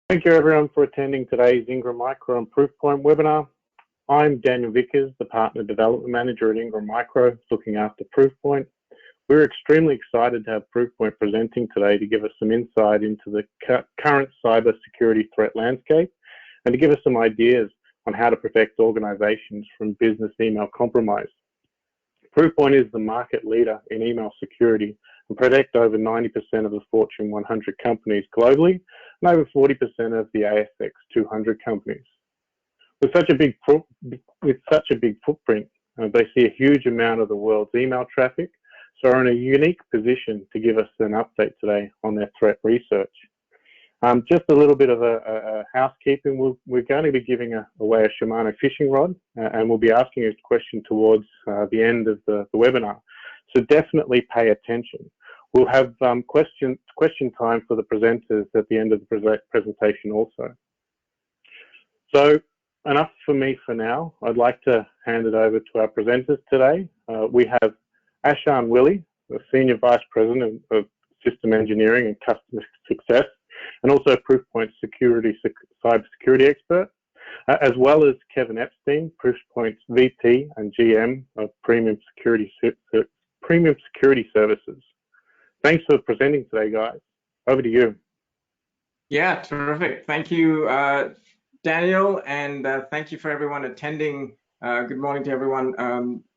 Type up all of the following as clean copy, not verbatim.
Thank you everyone for attending today's Ingram Micro and Proofpoint webinar. I'm Daniel Vickers, the Partner Development Manager at Ingram Micro, looking after Proofpoint. We're extremely excited to have Proofpoint presenting today to give us some insight into the current cybersecurity threat landscape and to give us some ideas on how to protect organizations from business email compromise. Proofpoint is the market leader in email security and protect over 90% of the Fortune 100 companies globally and over 40% of the ASX 200 companies. With such a big footprint, they see a huge amount of the world's email traffic, so are in a unique position to give us an update today on their threat research. Just a little bit of a housekeeping. We're going to be giving away a Shimano fishing rod, and we'll be asking a question towards the end of the webinar. So definitely pay attention. We'll have question time for the presenters at the end of the presentation also. So enough for me for now. I'd like to hand it over to our presenters today. We have Ashan Willie, the Senior Vice President of System Engineering and Customer Success, and also Proofpoint cybersecurity expert, as well as Kevin Epstein, Proofpoint's VP and GM of Premium Security Services. Thanks for presenting today, guys. Over to you. Yeah, terrific. Thank you, Daniel, and thank you for everyone attending. Good morning to everyone.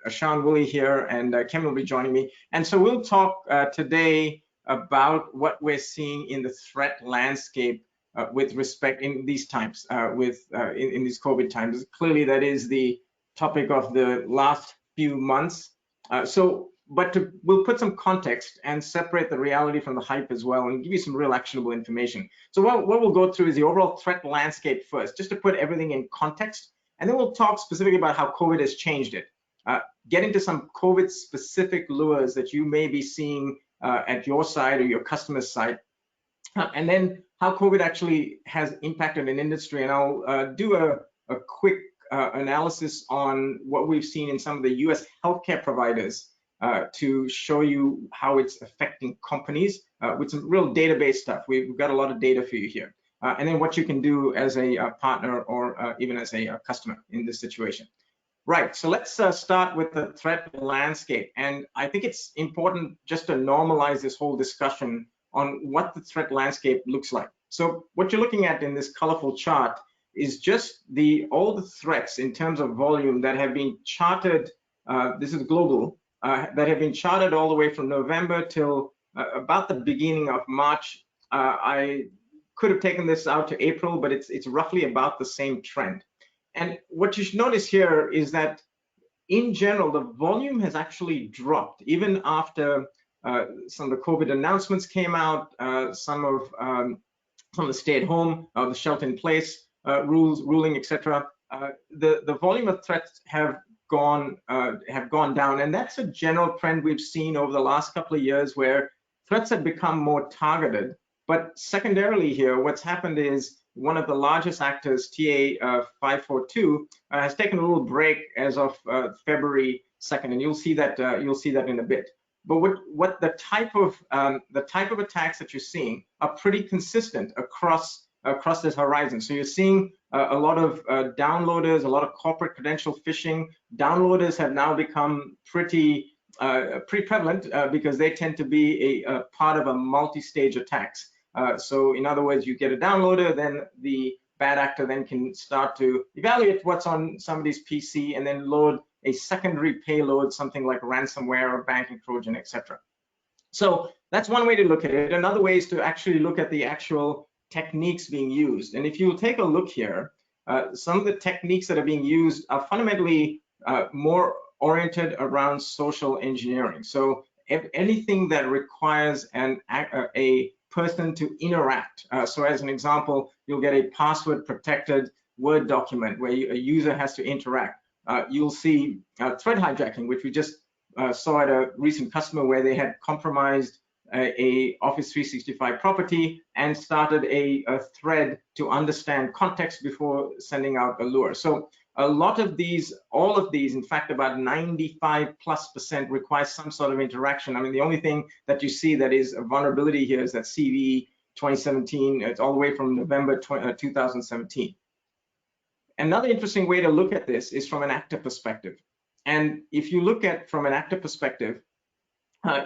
Ashan Willie here, and Kevin will be joining me. And so we'll talk today about what we're seeing in the threat landscape with respect in these times, in these COVID times. Clearly, that is the topic of the last few months. We'll put some context and separate the reality from the hype as well and give you some real actionable information. So what we'll go through is the overall threat landscape first, just to put everything in context. And then we'll talk specifically about how COVID has changed it. Get into some COVID-specific lures that you may be seeing at your side or your customer's side. And then how COVID actually has impacted an industry. And I'll do a quick analysis on what we've seen in some of the US healthcare providers to show you how it's affecting companies with some real database stuff. We've got a lot of data for you here. And then what you can do as a partner or even as a customer in this situation. Right, so let's start with the threat landscape. And I think it's important just to normalize this whole discussion on what the threat landscape looks like. So what you're looking at in this colorful chart is just all the threats in terms of volume that have been charted, this is global, that have been charted all the way from November till about the beginning of March. I could have taken this out to April, but it's roughly about the same trend. And what you should notice here is that in general, the volume has actually dropped even after some of the COVID announcements came out, some of the stay-at-home, the shelter-in-place ruling, etc. The volume of threats have gone down, and that's a general trend we've seen over the last couple of years, where threats have become more targeted. But secondarily here, what's happened is one of the largest actors, TA 542, has taken a little break as of February 2nd, and you'll see that in a bit. But what the type of attacks that you're seeing are pretty consistent across this horizon. So you're seeing a lot of downloaders, a lot of corporate credential phishing. Downloaders have now become pretty prevalent because they tend to be a part of a multi-stage attacks. So in other words, you get a downloader, then the bad actor then can start to evaluate what's on somebody's PC and then load a secondary payload, something like ransomware or banking Trojan, etc. So that's one way to look at it. Another way is to actually look at the actual techniques being used. And if you take a look here, some of the techniques that are being used are fundamentally more oriented around social engineering. So if anything that requires a person to interact. So as an example, you'll get a password protected Word document where a user has to interact. You'll see thread hijacking, which we just saw at a recent customer where they had compromised a Office 365 property and started a thread to understand context before sending out a lure. So a lot of these, all of these, in fact, about 95+% require some sort of interaction. I mean, the only thing that you see that is a vulnerability here is that CVE 2017. It's all the way from November 2017. Another interesting way to look at this is from an actor perspective. And if you look at from an actor perspective,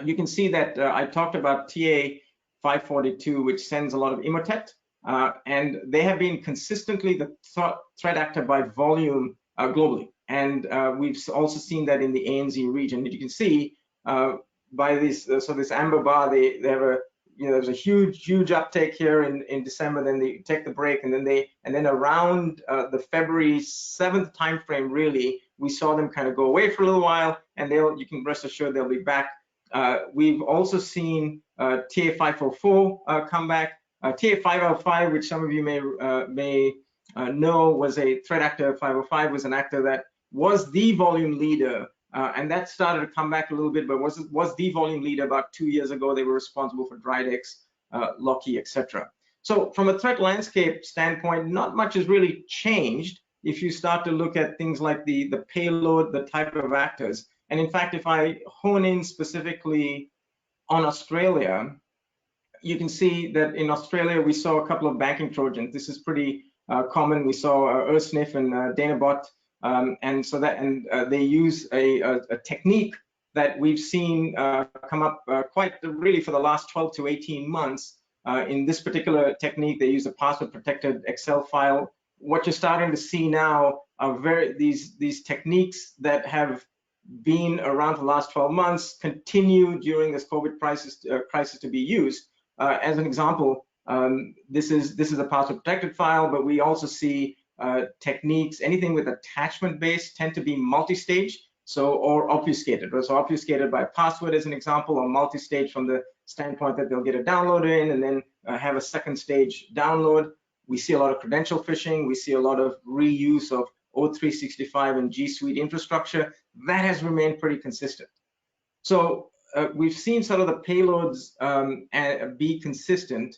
you can see that I talked about TA542, which sends a lot of emotet, and they have been consistently the threat actor by volume globally. And we've also seen that in the ANZ region. And you can see by this, so this amber bar, they have a, there's a huge uptake here in December. Then they take the break, and then around the February 7th timeframe, really, we saw them kind of go away for a little while, and you can rest assured they'll be back. We've also seen TA504 come back. TA505, which some of you may know, was a threat actor. 505 was an actor that was the volume leader, and that started to come back a little bit, but was the volume leader about 2 years ago. They were responsible for Dridex, Locky, etc. So from a threat landscape standpoint, not much has really changed if you start to look at things like the payload, the type of actors. And in fact, if I hone in specifically on Australia, you can see that in Australia, we saw a couple of banking Trojans. This is pretty common. We saw Ersniff and Danabot, and they use a technique that we've seen come up quite really for the last 12 to 18 months. In this particular technique, they use a password-protected Excel file. What you're starting to see now are these techniques that have been around for the last 12 months continue during this COVID crisis to be used. As an example, this is a password protected file, but we also see techniques, anything with attachment based tend to be multi-stage, or obfuscated. So obfuscated by password as an example, or multi-stage from the standpoint that they'll get a download in and then have a second stage download. We see a lot of credential phishing. We see a lot of reuse of O365 and G Suite infrastructure. That has remained pretty consistent. So we've seen sort of the payloads be consistent.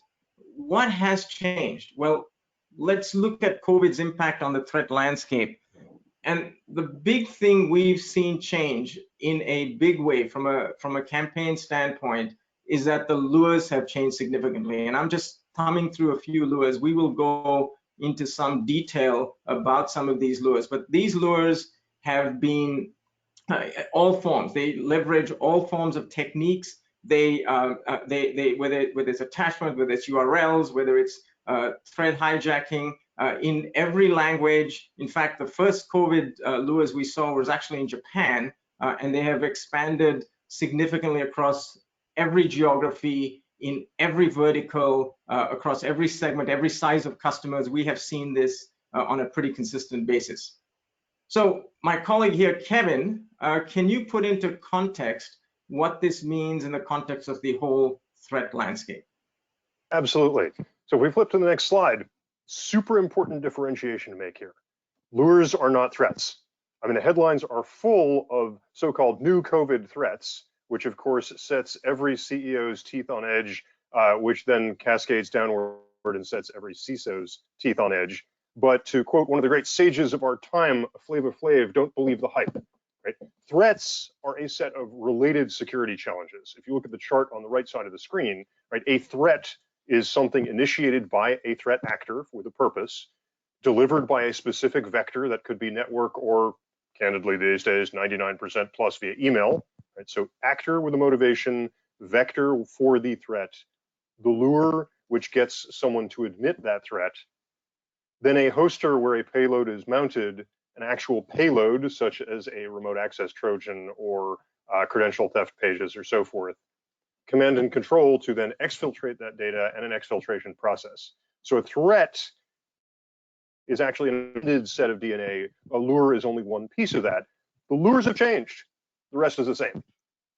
What has changed? Well, let's look at COVID's impact on the threat landscape. And the big thing we've seen change in a big way from a campaign standpoint is that the lures have changed significantly. And I'm just thumbing through a few lures. We will go into some detail about some of these lures, but these lures have been all forms. They leverage all forms of techniques. They whether it's attachment, whether it's URLs, whether it's thread hijacking, in every language. In fact, the first COVID lures we saw was actually in Japan, and they have expanded significantly across every geography, in every vertical, across every segment, every size of customers. We have seen this on a pretty consistent basis. So my colleague here, Kevin, can you put into context what this means in the context of the whole threat landscape? Absolutely. So if we flip to the next slide, super important differentiation to make here. Lures are not threats. I mean, the headlines are full of so-called new COVID threats, which of course sets every CEO's teeth on edge, which then cascades downward and sets every CISO's teeth on edge. But to quote one of the great sages of our time, Flavor Flav, don't believe the hype. Right? Threats are a set of related security challenges. If you look at the chart on the right side of the screen, right, a threat is something initiated by a threat actor with a purpose, delivered by a specific vector that could be network or, candidly these days, 99% plus via email. Right? So actor with a motivation, vector for the threat, the lure which gets someone to admit that threat, then a hoster where a payload is mounted, an actual payload such as a remote access Trojan or credential theft pages or so forth, command and control to then exfiltrate that data and an exfiltration process. So a threat is actually an embedded set of DNA. A lure is only one piece of that. The lures have changed. The rest is the same.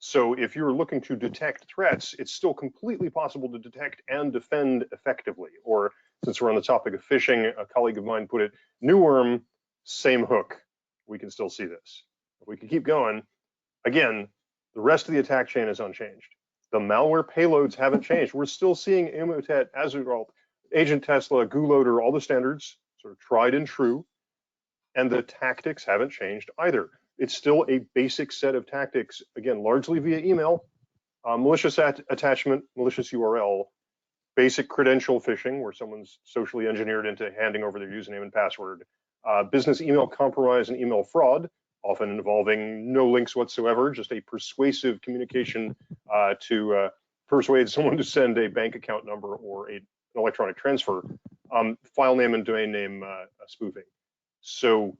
So if you're looking to detect threats, it's still completely possible to detect and defend effectively. Or since we're on the topic of phishing, a colleague of mine put it, new worm, same hook. We can still see this. If we can keep going, again, the rest of the attack chain is unchanged. The malware payloads haven't changed. We're still seeing Emotet, Azuralt, Agent Tesla, GULoader, all the standards, sort of tried and true. And the tactics haven't changed either. It's still a basic set of tactics, again, largely via email, malicious attachment, malicious URL, basic credential phishing, where someone's socially engineered into handing over their username and password, business email compromise and email fraud, often involving no links whatsoever, just a persuasive communication to persuade someone to send a bank account number or an electronic transfer, file name and domain name spoofing. So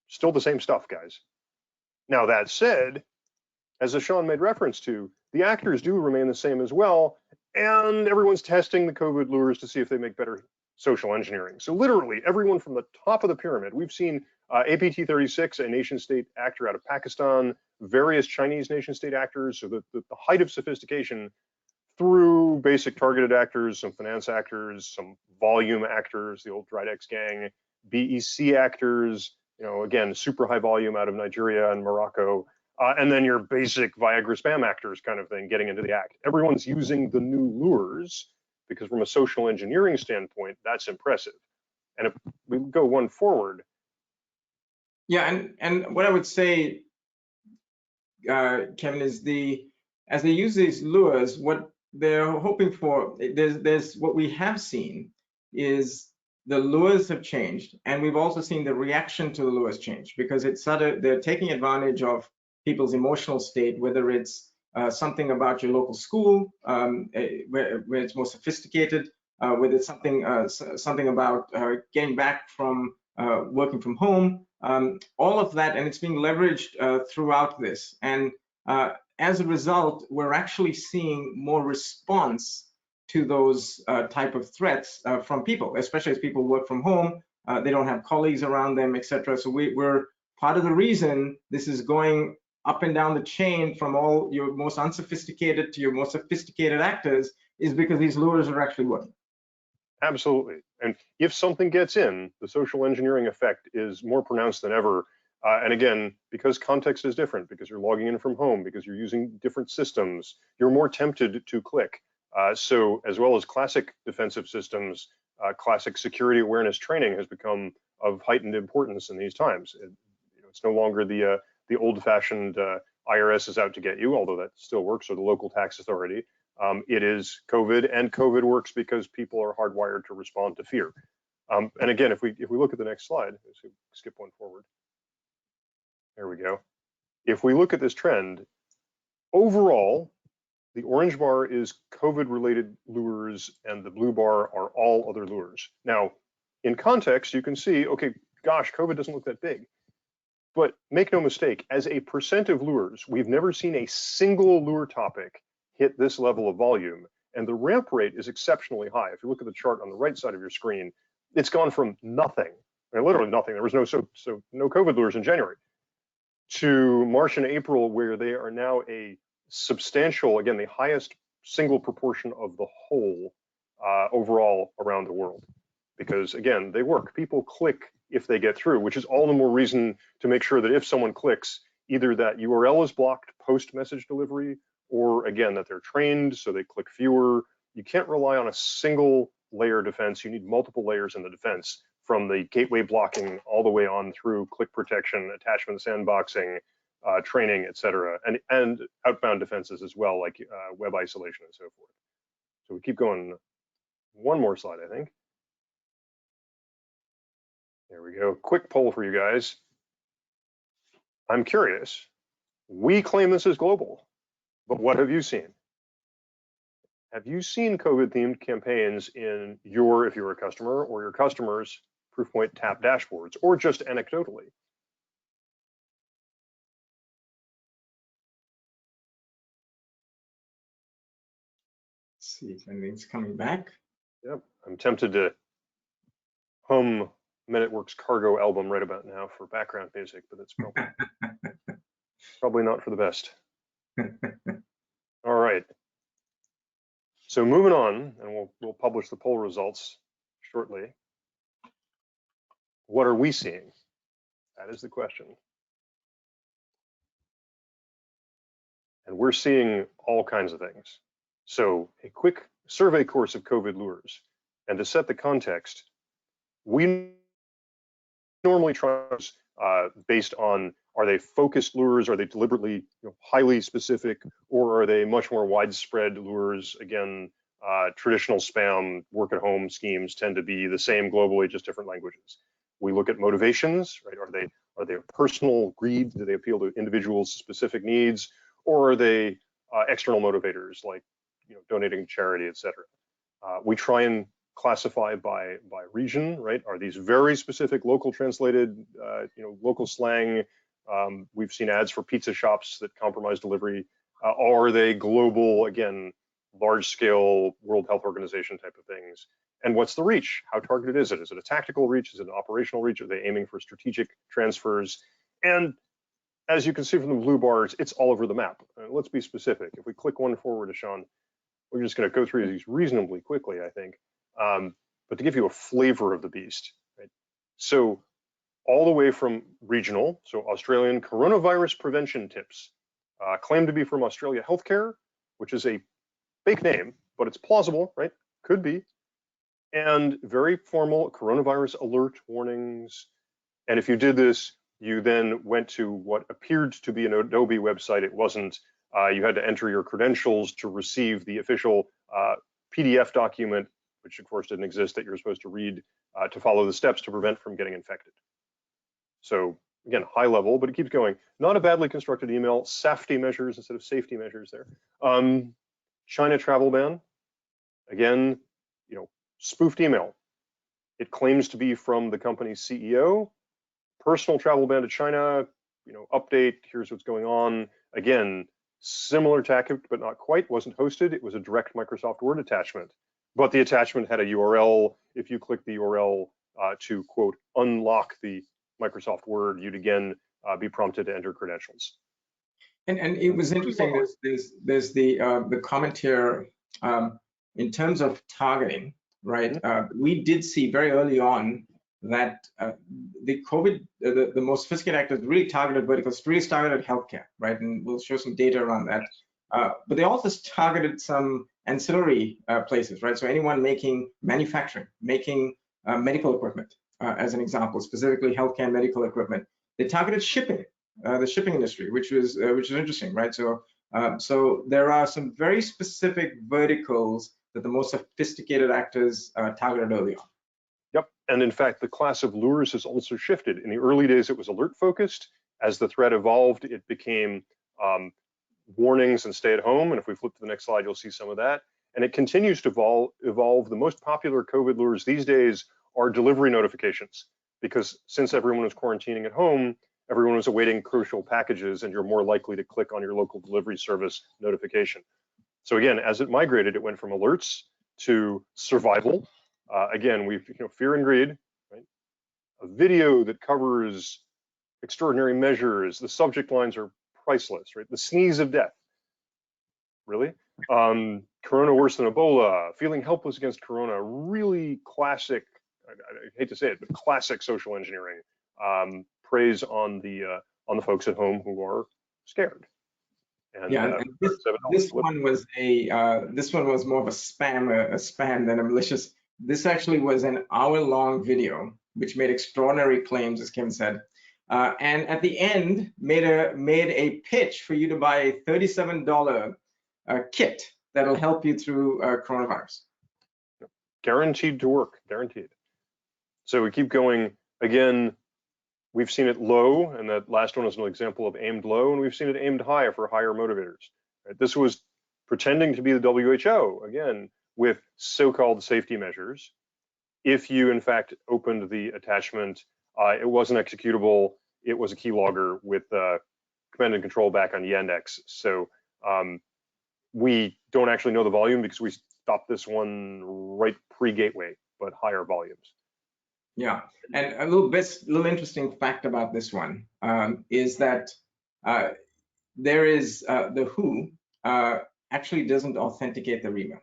still the same stuff, guys. Now that said, as Ashan made reference to, the actors do remain the same as well, and everyone's testing the COVID lures to see if they make better social engineering. So literally everyone from the top of the pyramid, we've seen APT-36, a nation state actor out of Pakistan, various Chinese nation state actors, so the height of sophistication through basic targeted actors, some finance actors, some volume actors, the old Drydex gang, BEC actors, you know, again, super high volume out of Nigeria and Morocco, and then your basic Viagra spam actors kind of thing getting into the act. Everyone's using the new lures because from a social engineering standpoint, that's impressive. And if we go one forward. Yeah, and what I would say, Kevin, is as they use these lures, what they're hoping for, there's what we have seen is the lures have changed, and we've also seen the reaction to the lures change, because they're taking advantage of people's emotional state, whether it's something about your local school, where it's more sophisticated, whether it's something about getting back from working from home, all of that, and it's being leveraged throughout this. And as a result, we're actually seeing more response to those type of threats from people, especially as people work from home. They don't have colleagues around them, etc. So we're part of the reason this is going up and down the chain from all your most unsophisticated to your most sophisticated actors is because these lures are actually working. Absolutely. And if something gets in, the social engineering effect is more pronounced than ever. And again, because context is different, because you're logging in from home, because you're using different systems, you're more tempted to click. So as well as classic defensive systems, classic security awareness training has become of heightened importance in these times. It's no longer the old-fashioned IRS is out to get you, although that still works, or the local tax authority. It is COVID, and COVID works because people are hardwired to respond to fear. And again, if we look at the next slide, let's skip one forward. There we go. If we look at this trend, overall, the orange bar is COVID-related lures, and the blue bar are all other lures. Now, in context, you can see, okay, gosh, COVID doesn't look that big. But make no mistake, as a percent of lures, we've never seen a single lure topic hit this level of volume, and the ramp rate is exceptionally high. If you look at the chart on the right side of your screen, it's gone from nothing, I mean, literally nothing. There was no COVID lures in January, to March and April, where they are now a substantial, again, the highest single proportion of the whole overall around the world. Because again, they work. People click if they get through, which is all the more reason to make sure that if someone clicks, either that URL is blocked post message delivery, or again, that they're trained so they click fewer. You can't rely on a single layer defense. You need multiple layers in the defense, from the gateway blocking all the way on through click protection, attachment sandboxing, training, etc., and outbound defenses as well, like web isolation and so forth. So we keep going. One more slide, I think. There we go. Quick poll for you guys. I'm curious. We claim this is global, but what have you seen? Have you seen COVID-themed campaigns in your, if you're a customer, or your customers' Proofpoint TAP dashboards, or just anecdotally? Let's see if anything's coming back. Yep, I'm tempted to hum Men at Work's Cargo album right about now for background music, but it's probably not for the best. All right. So moving on, and we'll publish the poll results shortly. What are we seeing? That is the question. And we're seeing all kinds of things. So a quick survey course of COVID lures. And to set the context, we normally try based on, are they focused lures? Are they deliberately highly specific? Or are they much more widespread lures, again, Traditional spam work-at-home schemes tend to be the same globally, just different languages. We look at motivations, right? Are they personal greed? Do they appeal to individuals' specific needs, or are they external motivators like donating to charity, etc.? We try and classify by region, right? Are these very specific local translated, local slang? We've seen ads for pizza shops that compromise delivery. Are they global, again, large scale World Health Organization type of things? And what's the reach? How targeted is it? Is it a tactical reach? Is it an operational reach? Are they aiming for strategic transfers? And as you can see from the blue bars, it's all over the map. Let's be specific. If we click one forward, Sean, we're just going to go through these reasonably quickly, I think, but to give you a flavor of the beast, right? So all the way from regional, so Australian coronavirus prevention tips, claim to be from Australia Healthcare, which is a fake name, but it's plausible, right? Could be. And very formal coronavirus alert warnings. And if you did this, you then went to what appeared to be an Adobe website. It wasn't. You had to enter your credentials to receive the official PDF document, which of course didn't exist, that you're supposed to read to follow the steps to prevent from getting infected. So again, high level, but it keeps going. Not a badly constructed email, safety measures instead of safety measures there. China travel ban, again, spoofed email. It claims to be from the company's CEO. Personal travel ban to China, update, here's what's going on. Again, similar tactic, but not quite, wasn't hosted. It was a direct Microsoft Word attachment, but the attachment had a URL. If you click the URL to quote, unlock the Microsoft Word, you'd again be prompted to enter credentials. And it was interesting, there's the comment here in terms of targeting, right? We did see very early on that the COVID, the most sophisticated actors really targeted verticals, really targeted healthcare, right? And we'll show some data around that. But they also targeted some ancillary places, right? So anyone making manufacturing, making medical equipment, as an example, specifically healthcare and medical equipment. They targeted shipping, the shipping industry, which was interesting, right? So so there are some very specific verticals that the most sophisticated actors targeted early on. Yep, and in fact, the class of lures has also shifted. In the early days, it was alert focused. As the threat evolved, it became warnings and stay at home. And if we flip to the next slide, you'll see some of that. And it continues to evolve. The most popular COVID lures these days are delivery notifications, because since everyone was quarantining at home, everyone was awaiting crucial packages, and you're more likely to click on your local delivery service notification. So again, as it migrated, it went from alerts to survival. Again, we've fear and greed, right? A video that covers extraordinary measures. The subject lines are priceless, right? The sneeze of death, really? Corona worse than Ebola, feeling helpless against Corona, really classic, I hate to say it, but classic social engineering. Praise on the folks at home who are scared. And, yeah, and this one was more of a spam than a malicious. This actually was an hour-long video which made extraordinary claims, as Kim said, and at the end made a pitch for you to buy a $37 kit that'll help you through coronavirus. Guaranteed to work, guaranteed. So we keep going. Again, we've seen it low, and that last one is an example of aimed low, and we've seen it aimed high for higher motivators. Right? This was pretending to be the WHO, again, with so-called safety measures. If you, in fact, opened the attachment, it wasn't executable. It was a keylogger with command and control back on Yandex. So we don't actually know the volume because we stopped this one right pre-gateway, but higher volumes. Yeah, and a little interesting fact about this one is that there is the WHO actually doesn't authenticate their email.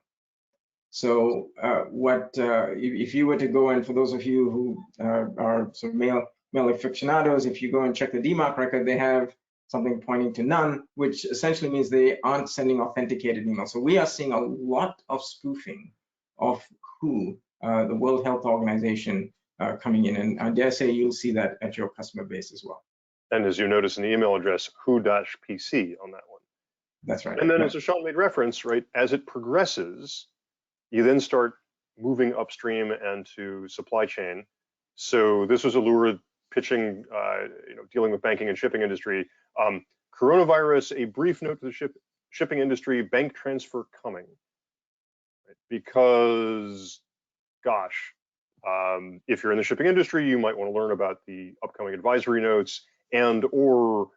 So if you were to go in, for those of you who are sort of mail aficionados, if you go and check the DMARC record, they have something pointing to none, which essentially means they aren't sending authenticated emails. So we are seeing a lot of spoofing of WHO, the World Health Organization, coming in, and I dare say you'll see that at your customer base as well. And as you notice in the email address, who-pc on that one. That's right. And then as Sean made reference, right, as it progresses, You then start moving upstream and to supply chain. So this was a lure pitching, dealing with banking and shipping industry. Coronavirus, a brief note to the shipping industry, bank transfer coming. Right? Because, gosh, if you're in the shipping industry, you might want to learn about the upcoming advisory notes and or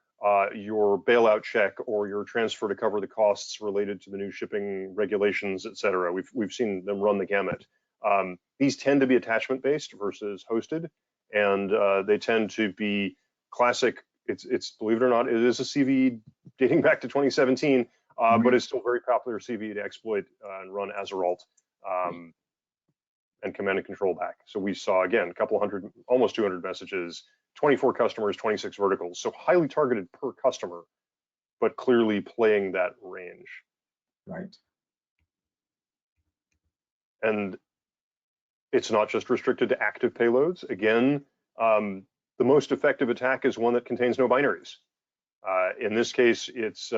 your bailout check or your transfer to cover the costs related to the new shipping regulations, et cetera. We've seen them run the gamut. These tend to be attachment based versus hosted, and they tend to be classic. It's believe it or not, it is a CVE dating back to 2017, but it's still very popular CVE to exploit and run as a RALT. And command and control back. So we saw, again, a couple hundred, almost 200 messages, 24 customers, 26 verticals. So highly targeted per customer, but clearly playing that range. Right. And it's not just restricted to active payloads. Again, the most effective attack is one that contains no binaries. In this case, it's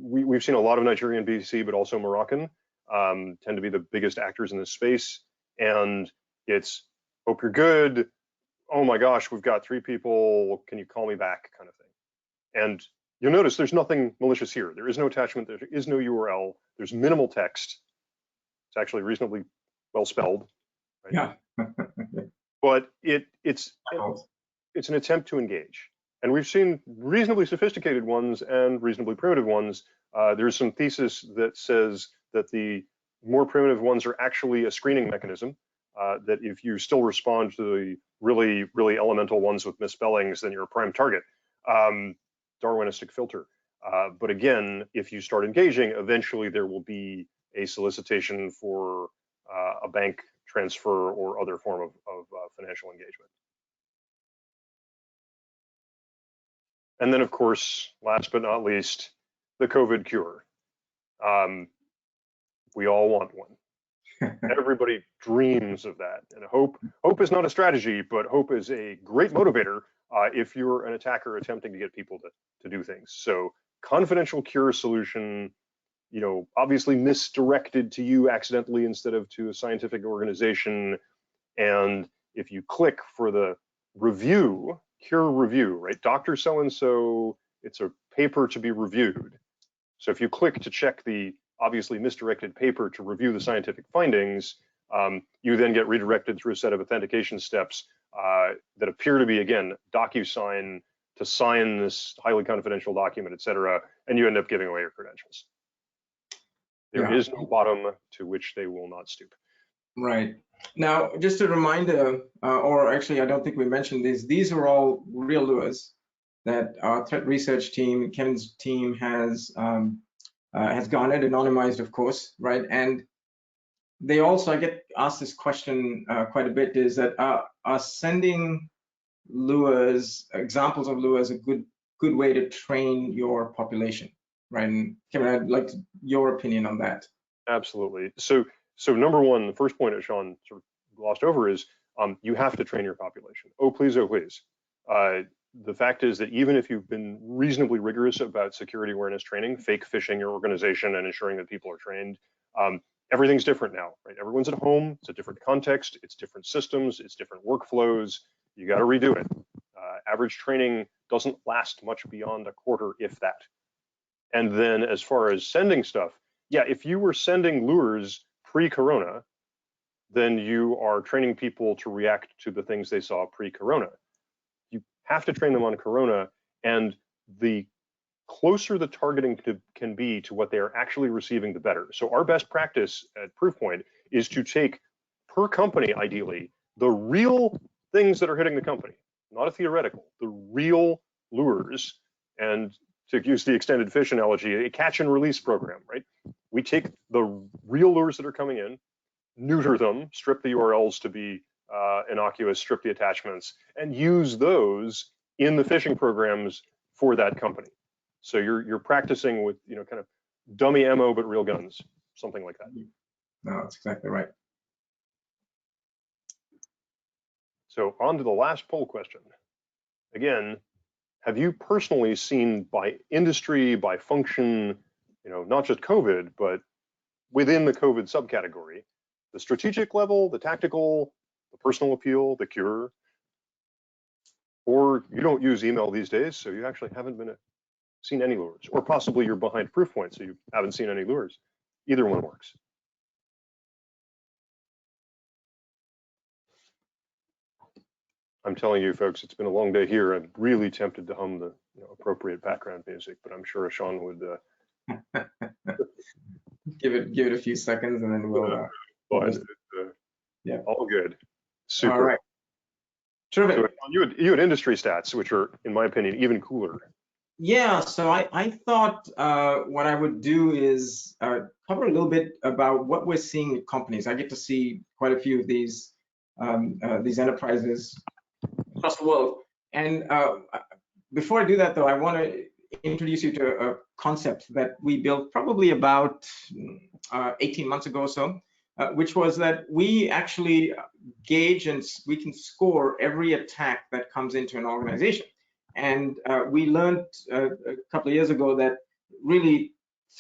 we've seen a lot of Nigerian BC, but also Moroccan tend to be the biggest actors in this space. And it's, hope you're good. Oh my gosh, we've got 3 people. Can you call me back, kind of thing. And you'll notice there's nothing malicious here. There is no attachment. There is no URL. There's minimal text. It's actually reasonably well spelled. Right? Yeah. But it's an attempt to engage. And we've seen reasonably sophisticated ones and reasonably primitive ones. There's some thesis that says that the more primitive ones are actually a screening mechanism, that if you still respond to the really, really elemental ones with misspellings, then you're a prime target. Darwinistic filter. But again, if you start engaging, eventually there will be a solicitation for a bank transfer or other form of financial engagement. And then, of course, last but not least, the COVID cure. We all want one. Everybody dreams of that. And hope is not a strategy, but hope is a great motivator if you're an attacker attempting to get people to do things. So confidential cure solution, obviously misdirected to you accidentally instead of to a scientific organization. And if you click for the review, cure review, right? Dr. So-and-so, it's a paper to be reviewed. So if you click to check the obviously misdirected paper to review the scientific findings, you then get redirected through a set of authentication steps that appear to be, again, DocuSign to sign this highly confidential document, et cetera, and you end up giving away your credentials. There is no bottom to which they will not stoop. Right. Now, just a reminder, or actually, I don't think we mentioned this, these are all real lures that our threat research team, Kevin's team, has garnered, anonymized, of course, right? And they also, I get asked this question quite a bit, is that are sending lures, examples of lures, a good way to train your population, right? And Kevin, I'd like your opinion on that. Absolutely. So number one, the first point that Sean sort of glossed over is you have to train your population. Oh, please, oh, please. The fact is that even if you've been reasonably rigorous about security awareness training, fake phishing your organization and ensuring that people are trained, everything's different now, right? Everyone's at home, it's a different context, it's different systems, it's different workflows, you gotta redo it. Average training doesn't last much beyond a quarter, if that. And then as far as sending stuff, yeah, if you were sending lures pre-corona, then you are training people to react to the things they saw pre-corona. You have to train them on corona, and the closer the targeting can be to what they are actually receiving, the better. So our best practice at Proofpoint is to take, per company ideally, the real things that are hitting the company, not a theoretical, the real lures, and to use the extended fish analogy, a catch and release program, right? We take the real lures that are coming in, neuter them, strip the URLs to be innocuous, strip the attachments, and use those in the phishing programs for that company. So you're practicing with kind of dummy ammo but real guns, something like that. No, that's exactly right. So on to the last poll question. Again, have you personally seen by industry, by function, not just COVID, but within the COVID subcategory, the strategic level, the tactical, the personal appeal, the cure, or you don't use email these days, so you actually haven't seen any lures, or possibly you're behind proof point, so you haven't seen any lures. Either one works. I'm telling you, folks, it's been a long day here. I'm really tempted to hum the appropriate background music, but I'm sure Sean would. Give it a few seconds, and then we'll. Yeah, all good. Super. All right. Terrific. So you had industry stats, which are, in my opinion, even cooler. Yeah, so I thought what I would do is cover a little bit about what we're seeing with companies. I get to see quite a few of these enterprises across the world. And before I do that, though, I want to introduce you to a concept that we built probably about 18 months ago or so, which was that we actually gauge and we can score every attack that comes into an organization. And we learned a couple of years ago that really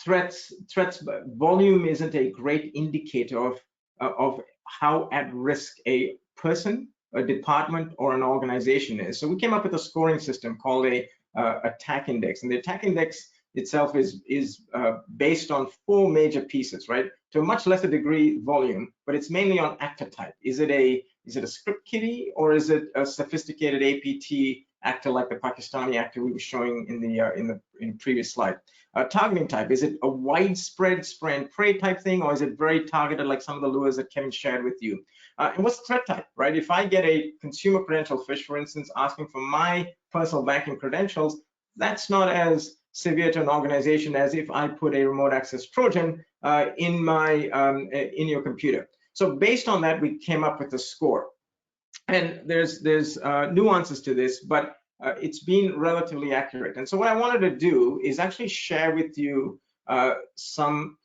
threats volume isn't a great indicator of how at risk a person, a department, or an organization is. So we came up with a scoring system called a attack index, and the attack index itself is based on 4 major pieces, right? To a much lesser degree, volume, but it's mainly on actor type. Is it a script kiddie, or is it a sophisticated APT actor like the Pakistani actor we were showing in the previous slide? Targeting type, is it a widespread spray and pray type thing, or is it very targeted like some of the lures that Kevin shared with you? And what's the threat type, right? If I get a consumer credential phish, for instance, asking for my personal banking credentials, that's not as severe to an organization as if I put a remote access Trojan in your computer. So based on that, we came up with a score. And there's nuances to this, but it's been relatively accurate. And so what I wanted to do is actually share with you some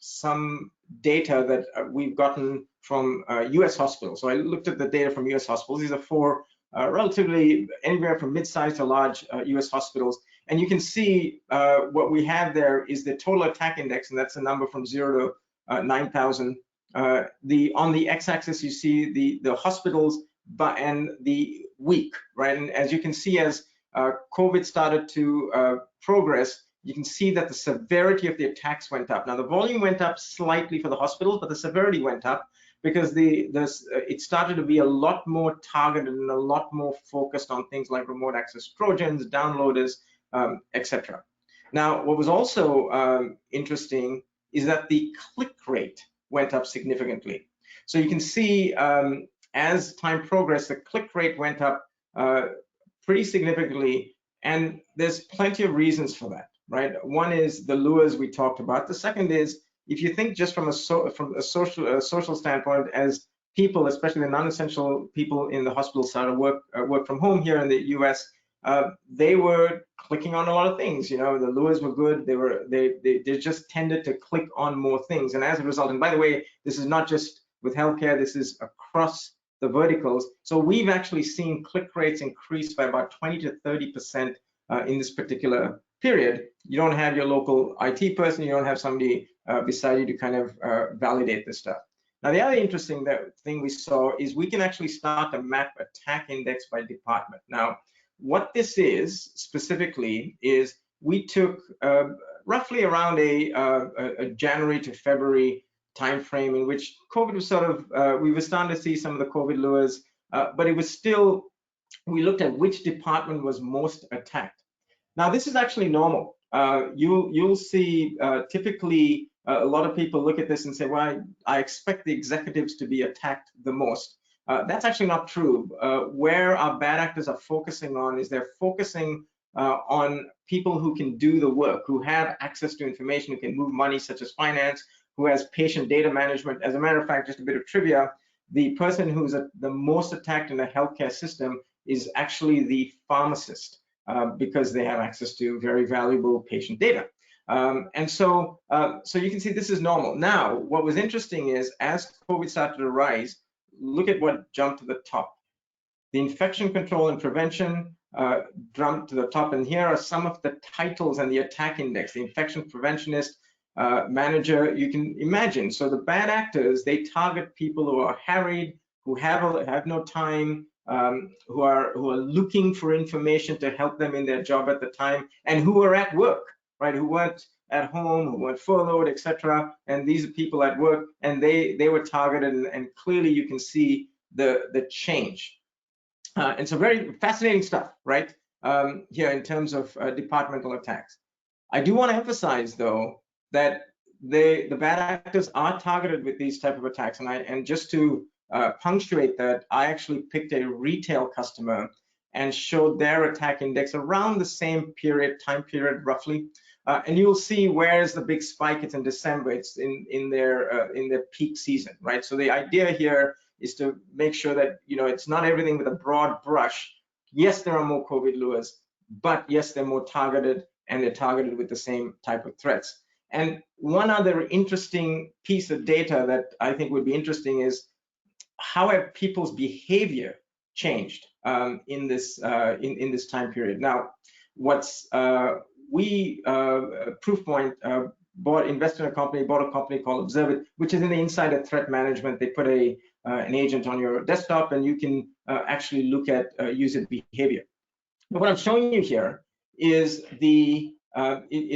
data that we've gotten from US hospitals. So I looked at the data from US hospitals. These are 4 relatively anywhere from mid-sized to large US hospitals. And you can see what we have there is the total attack index, and that's a number from 0 to 9,000. On the x-axis, you see the hospitals and the week, right? And as you can see, as COVID started to progress, you can see that the severity of the attacks went up. Now, the volume went up slightly for the hospitals, but the severity went up because it started to be a lot more targeted and a lot more focused on things like remote access Trojans, downloaders, etc. Now, what was also interesting is that the click rate went up significantly. So you can see as time progressed, the click rate went up pretty significantly, and there's plenty of reasons for that, right? One is the lures we talked about. The second is, if you think just from a social standpoint, as people, especially the non-essential people in the hospital side of work from home here in the US, they were clicking on a lot of things. The lures were good. They just tended to click on more things, and as a result, and by the way, this is not just with healthcare, this is across the verticals. So we've actually seen click rates increase by about 20 to 30% in this particular period. You don't have your local IT person, you don't have somebody beside you to kind of validate this stuff. Now, the other interesting thing we saw is we can actually start to map attack index by department. Now, what this is specifically is we took roughly around a January to February time frame in which COVID was sort of, we were starting to see some of the COVID lures, but it was still, we looked at which department was most attacked. Now, this is actually normal. You'll see typically a lot of people look at this and say, well, I expect the executives to be attacked the most. That's actually not true. Where our bad actors are focusing on is they're focusing on people who can do the work, who have access to information, who can move money, such as finance, who has patient data management. As a matter of fact, just a bit of trivia, the person who's the most attacked in the healthcare system is actually the pharmacist because they have access to very valuable patient data. And so you can see this is normal. Now, what was interesting is as COVID started to rise, look at what jumped to the top. The infection control and prevention jumped to the top, and here are some of the titles and the attack index. The infection preventionist manager you can imagine. So the bad actors, they target people who are harried, who have no time, who are looking for information to help them in their job at the time, and who are at work, right? Who weren't at home, who weren't furloughed, etc. And these are people at work, and they were targeted, and clearly you can see the change. And so very fascinating stuff, right? Here in terms of departmental attacks. I do want to emphasize, though, that the bad actors are targeted with these type of attacks, and just to punctuate that, I actually picked a retail customer and showed their attack index around the same time period roughly, and you'll see where's the big spike. It's in December. It's in their peak season, right? So the idea here is to make sure that it's not everything with a broad brush. Yes, there are more COVID lures, but yes, they're more targeted, and they're targeted with the same type of threats. And one other interesting piece of data that I think would be interesting is how have people's behavior changed in this time period. Now, what's Proofpoint invested in a company, bought a company called Observit, which is in the insider threat management. They put an agent on your desktop, and you can actually look at user behavior. But what I'm showing you here is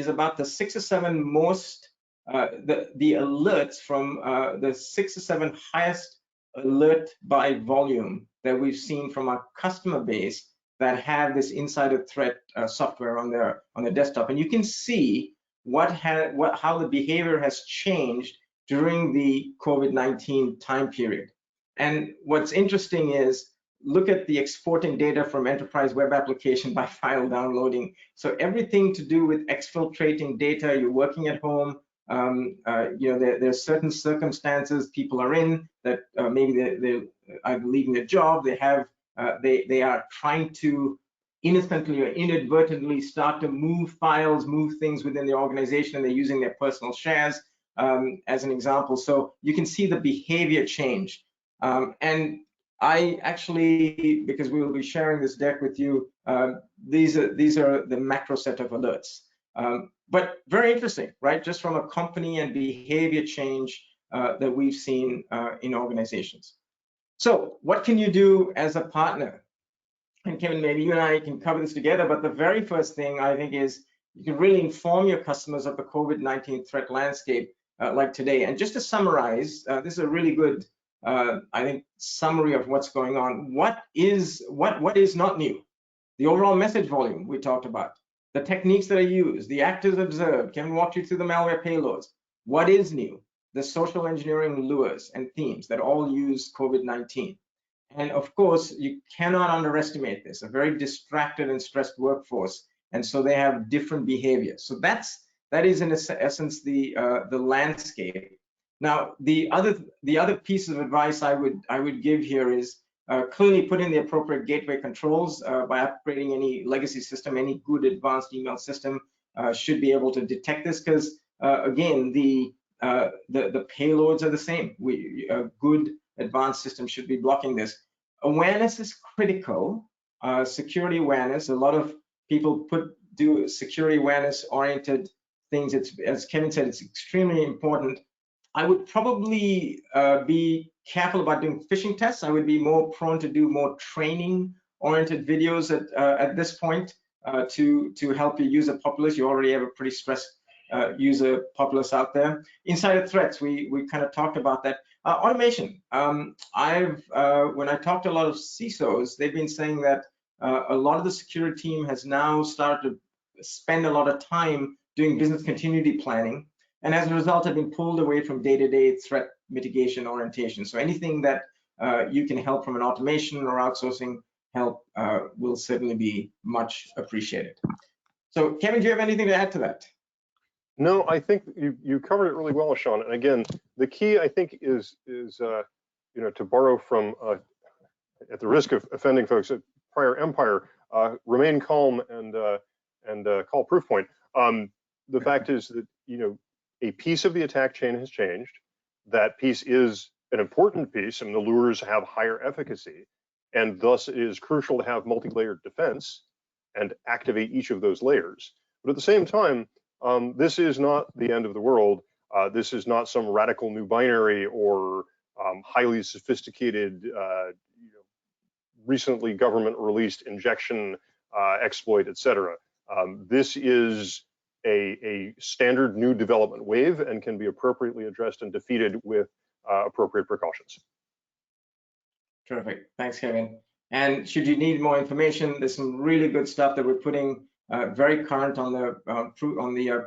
about the 6 or 7 most the alerts from the 6 or 7 highest alert by volume that we've seen from our customer base that have this insider threat software on their desktop, and you can see how the behavior has changed during the COVID-19 time period. And what's interesting is, look at the exporting data from enterprise web application by file downloading. So everything to do with exfiltrating data. You're working at home. There's certain circumstances people are in that maybe they're either leaving their job. They are trying to innocently or inadvertently start to move files, move things within the organization, and they're using their personal shares as an example. So you can see the behavior change. And I actually, because we will be sharing this deck with you, these are the macro set of alerts. But very interesting, right? Just from a company and behavior change that we've seen in organizations. So what can you do as a partner? And Kevin, maybe you and I can cover this together, but the very first thing I think is you can really inform your customers of the COVID-19 threat landscape like today. And just to summarize, this is a really good I think summary of what's going on. What is not new? The overall message volume we talked about, the techniques that are used, the actors observed. Kevin walked you through the malware payloads. What is new? The social engineering lures and themes that all use COVID-19. And of course, you cannot underestimate this, a very distracted and stressed workforce. And so they have different behaviors. So that is in essence the landscape. Now, the other piece of advice I would give here is clearly put in the appropriate gateway controls by upgrading any legacy system. Any good advanced email system should be able to detect this, because again, the payloads are the same. A good advanced system should be blocking this. Awareness is critical. Security awareness. A lot of people do security awareness oriented things. It's, as Kevin said, it's extremely important. I would probably be careful about doing phishing tests. I would be more prone to do more training-oriented videos at this point to help your user populace. You already have a pretty stressed user populace out there. Insider threats, we kind of talked about that. Automation. When I talked to a lot of CISOs, they've been saying that a lot of the security team has now started to spend a lot of time doing business continuity planning. And as a result, have been pulled away from day-to-day threat mitigation orientation. So anything that you can help from an automation or outsourcing help will certainly be much appreciated. So Kevin, do you have anything to add to that? No, I think you covered it really well, Sean. And again, the key I think is to borrow from at the risk of offending folks at prior empire, remain calm and call Proofpoint. The fact is that a piece of the attack chain has changed. That piece is an important piece, and the lures have higher efficacy, and thus it is crucial to have multi-layered defense and activate each of those layers. But at the same time, this is not the end of the world. This is not some radical new binary or highly sophisticated, recently government released injection exploit, etc. This is a standard new development wave and can be appropriately addressed and defeated with appropriate precautions. Terrific. Thanks, Kevin. And should you need more information, there's some really good stuff that we're putting very current on the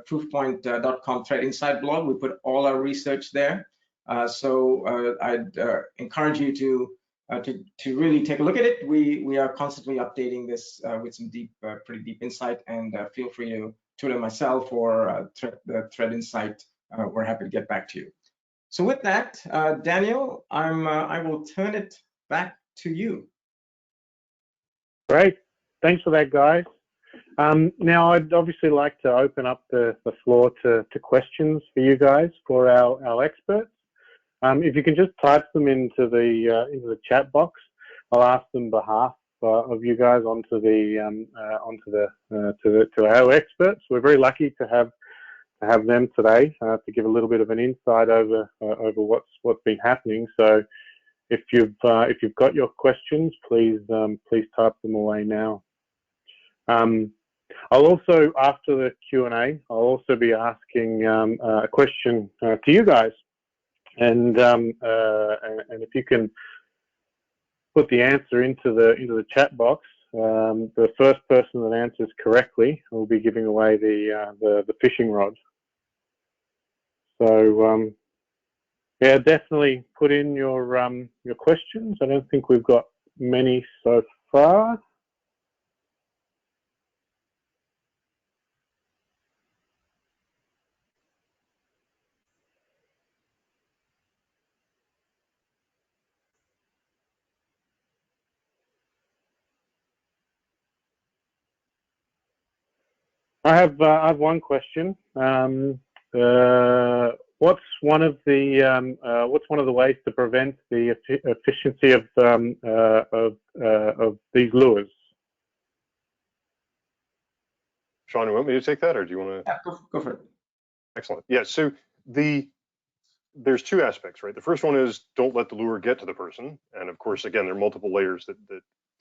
proofpoint.com Threat Insight blog. We put all our research there. So I'd encourage you to really take a look at it. We are constantly updating this with some pretty deep insight, and feel free to tutor myself or the Threat Insight. We're happy to get back to you. So with that, Daniel, I will turn it back to you. Great. Thanks for that, guys. Now, I'd obviously like to open up the floor to questions for you guys, for our experts. If you can just type them into the chat box, I'll ask them on behalf of you guys onto our experts. We're very lucky to have them today to give a little bit of an insight over what's been happening. So if you've got your questions, please type them away now. I'll also, after the Q&A, I'll also be asking a question to you guys, and if you can put the answer into the chat box, the first person that answers correctly will be giving away the fishing rod. So yeah, definitely put in your questions. I don't think we've got many so far. I have one question. What's one of the ways to prevent the efficiency of these lures? Sean, you want me to take that, or do you want to? Yeah, go for it. Excellent. Yeah. So there's two aspects, right? The first one is don't let the lure get to the person, and of course, again, there are multiple layers that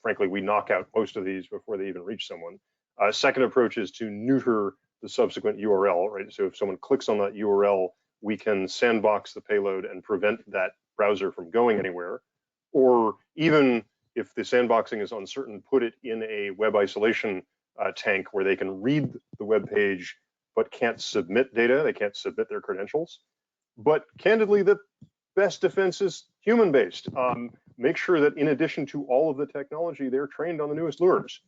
frankly we knock out most of these before they even reach someone. Second approach is to neuter the subsequent URL, right? So if someone clicks on that URL, we can sandbox the payload and prevent that browser from going anywhere. Or even if the sandboxing is uncertain, put it in a web isolation tank where they can read the web page but can't submit data, they can't submit their credentials. But candidly, the best defense is human-based. Make sure that in addition to all of the technology, they're trained on the newest lures.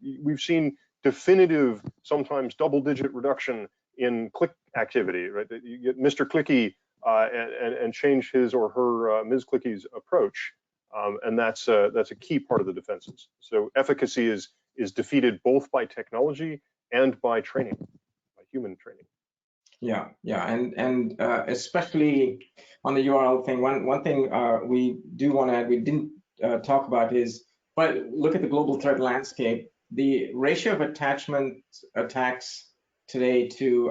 We've seen definitive, sometimes double-digit reduction in click activity, right? You get Mr. Clicky and change his or her Ms. Clicky's approach, and that's a key part of the defenses. So efficacy is defeated both by technology and by training, by human training. Yeah, and especially on the URL thing, one thing we do want to add, we didn't talk about is, but look at the global threat landscape. The ratio of attachment attacks today to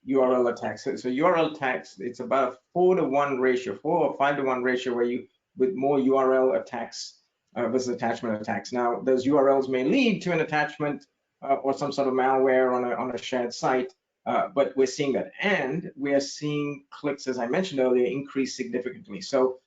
URL attacks. So URL attacks, it's about a 4-to-1 ratio, 4 or 5-to-1 ratio, where you with more URL attacks versus attachment attacks. Now, those URLs may lead to an attachment or some sort of malware on a shared site, but we're seeing that, and we are seeing clicks, as I mentioned earlier, increase significantly. So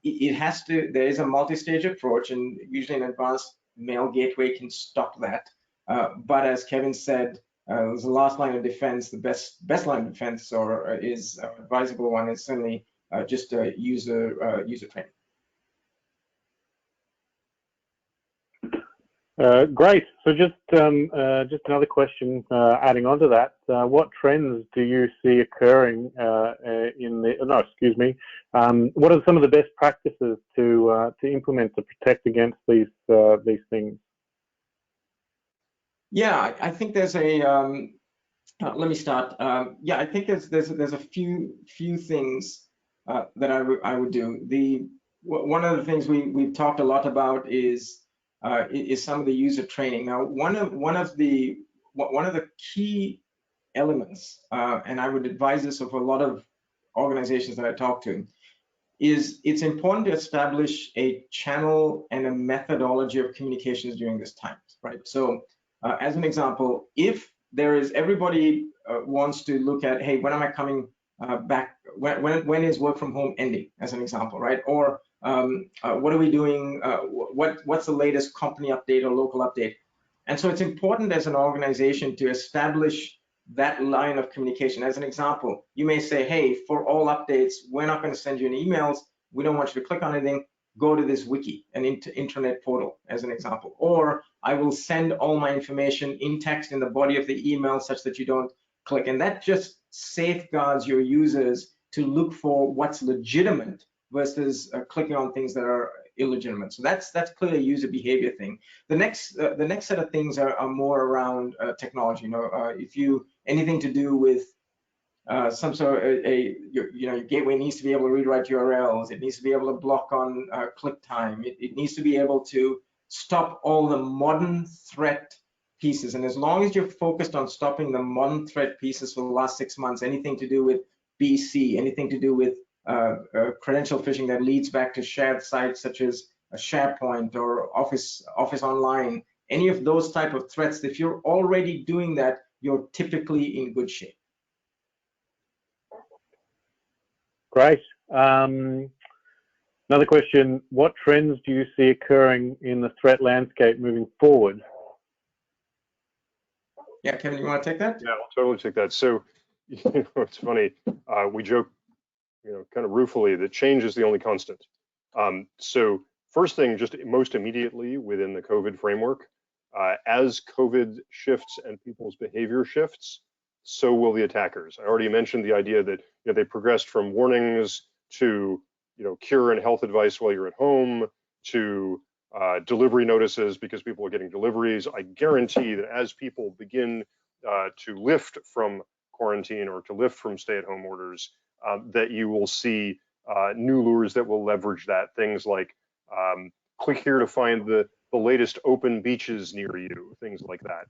it has to. There is a multi-stage approach, and usually an advanced mail gateway can stop that. But as Kevin said, the last line of defense, the best line of defense, or is advisable one, is certainly just user training. Great. So just another question adding on to that. What trends do you see occurring what are some of the best practices to implement to protect against these things? Yeah, I think there's a. Let me start. Yeah, I think there's a few things that I would do. One of the things we've talked a lot about is some of the user training. Now, one of the key elements, and I would advise this of a lot of organizations that I talk to, is it's important to establish a channel and a methodology of communications during this time, right? So as an example, if there is, everybody wants to look at, hey, when am I coming back? When is work from home ending, as an example, right? Or what are we doing? What's the latest company update or local update? And so it's important as an organization to establish that line of communication. As an example, you may say, hey, for all updates, we're not going to send you any emails. We don't want you to click on anything. Go to this wiki, an intranet portal, as an example. Or I will send all my information in text in the body of the email such that you don't click. And that just safeguards your users to look for what's legitimate versus clicking on things that are illegitimate. So that's clearly a user behavior thing. The next set of things are more around technology. If you anything to do with some sort of your gateway needs to be able to rewrite URLs. It needs to be able to block on click time. It needs to be able to stop all the modern threat pieces. And as long as you're focused on stopping the modern threat pieces for the last 6 months, anything to do with BC, anything to do with credential phishing that leads back to shared sites such as SharePoint or Office Online, any of those type of threats, if you're already doing that, you're typically in good shape. Great. Another question, what trends do you see occurring in the threat landscape moving forward? Yeah, Kevin, you want to take that? Yeah, I'll totally take that. So, it's funny, we joke, kind of ruefully that change is the only constant. So first thing, just most immediately within the COVID framework, as COVID shifts and people's behavior shifts, so will the attackers. I already mentioned the idea that they progressed from warnings to cure and health advice while you're at home to delivery notices because people are getting deliveries. I guarantee that as people begin to lift from quarantine or to lift from stay-at-home orders, that you will see new lures that will leverage that. Things like click here to find the latest open beaches near you, things like that.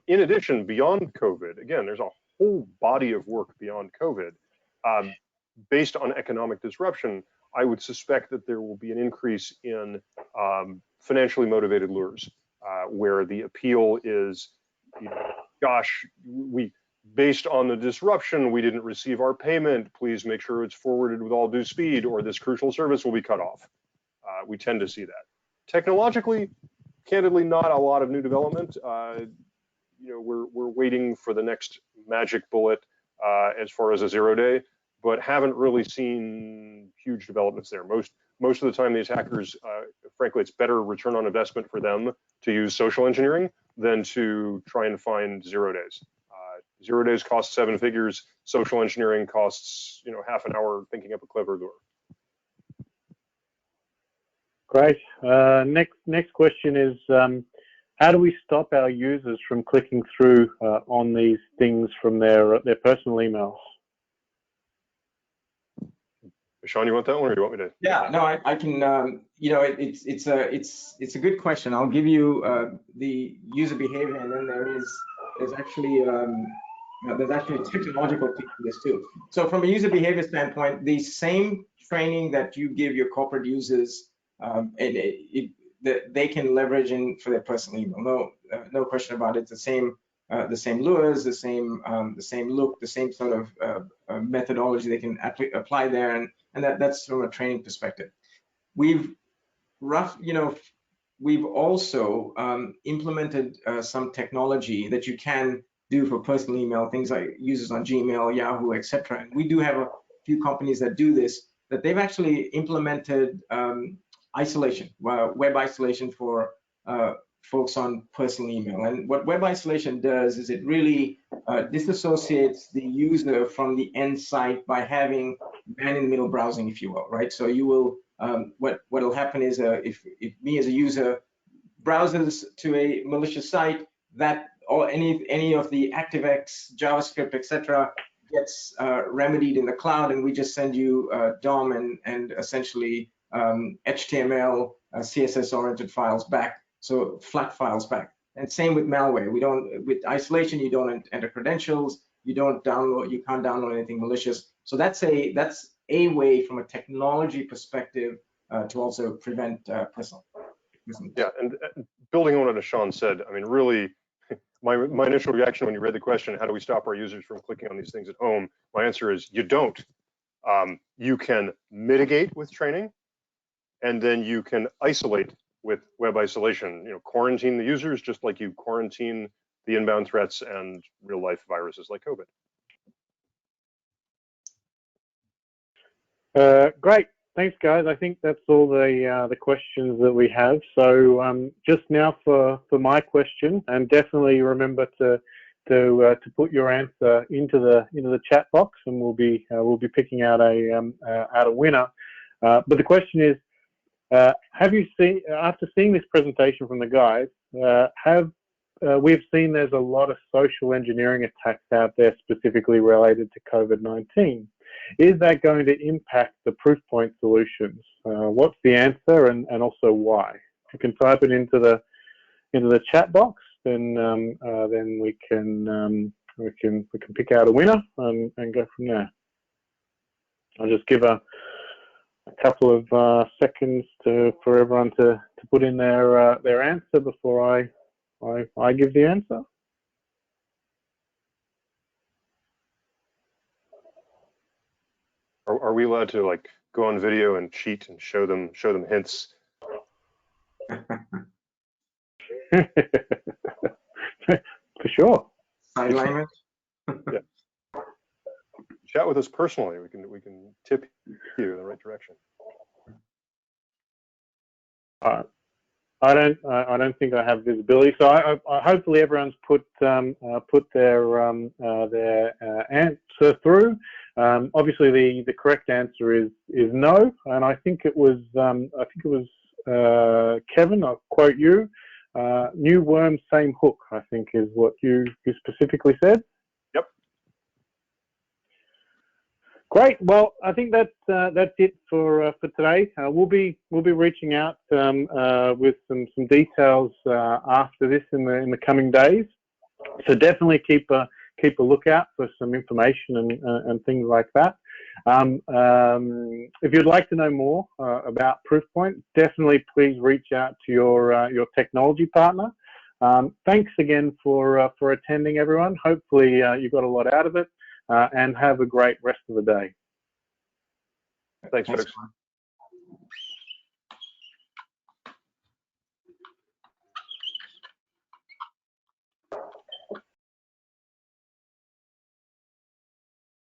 In addition, beyond COVID, again, there's a whole body of work beyond COVID. Based on economic disruption, I would suspect that there will be an increase in financially motivated lures, where the appeal is, gosh, based on the disruption, we didn't receive our payment. Please make sure it's forwarded with all due speed, or this crucial service will be cut off. We tend to see that. Technologically, candidly, not a lot of new development. We're waiting for the next magic bullet as far as a 0-day, but haven't really seen huge developments there. Most of the time, the attackers, frankly, it's better return on investment for them to use social engineering than to try and find 0 days. 0 days costs 7 figures. Social engineering costs, half an hour thinking up a clever lure. Great. Next question is, how do we stop our users from clicking through on these things from their personal emails? Sean, you want that one, or do you want me to? Yeah, no, I can. It's a good question. I'll give you the user behavior, and then there's actually a technological piece to this too. So from a user behavior standpoint, the same training that you give your corporate users, that they can leverage in for their personal email. No question about it. The same lures, the same look, the same sort of methodology they can apply there, and that's from a training perspective. We've also implemented some technology that you can do for personal email, things like users on Gmail, Yahoo, etc. And we do have a few companies that do this, that they've actually implemented isolation, web isolation for folks on personal email. And what web isolation does is it really disassociates the user from the end site by having man-in-the-middle browsing, if you will, right? So you will, what will happen is if me as a user browses to a malicious site, that or any of the ActiveX, JavaScript, etc., gets remedied in the cloud, and we just send you DOM and essentially HTML, CSS-oriented files back, so flat files back. And same with malware. With isolation, you don't enter credentials. you can't download anything malicious. So that's a way from a technology perspective to also prevent personal. Yeah, and building on what Sean said, I mean, really, my initial reaction when you read the question, how do we stop our users from clicking on these things at home? My answer is you don't. You can mitigate with training, and then you can isolate with web isolation. You know, quarantine the users just like you quarantine the inbound threats and real life viruses like COVID. Great. Thanks, guys. I think that's all the questions that we have. So just now for my question, and definitely remember to put your answer into the chat box, and we'll be picking out a winner. But the question is, have you seen, after seeing this presentation from the guys, we've seen there's a lot of social engineering attacks out there specifically related to COVID-19. Is that going to impact the Proofpoint solutions? What's the answer, and also why? If you can type it into the chat box, then we can pick out a winner and go from there. I'll just give a couple of seconds for everyone to put in their answer before I give the answer. Are we allowed to like go on video and cheat and show them hints? For sure. Sign language. Yeah. Chat with us personally. We can tip you in the right direction. I don't think I have visibility. So I hopefully everyone's put their answer through. Obviously the correct answer is no, and I think it was Kevin. I'll quote you. New worm, same hook, I think is what you specifically said. Yep. Great. Well, I think that's it for today. We'll be reaching out with some details after this in the coming days. So definitely keep a lookout for some information and things like that. If you'd like to know more about Proofpoint, definitely please reach out to your technology partner. Thanks again for attending, everyone. Hopefully you got a lot out of it, and have a great rest of the day. Thanks, folks.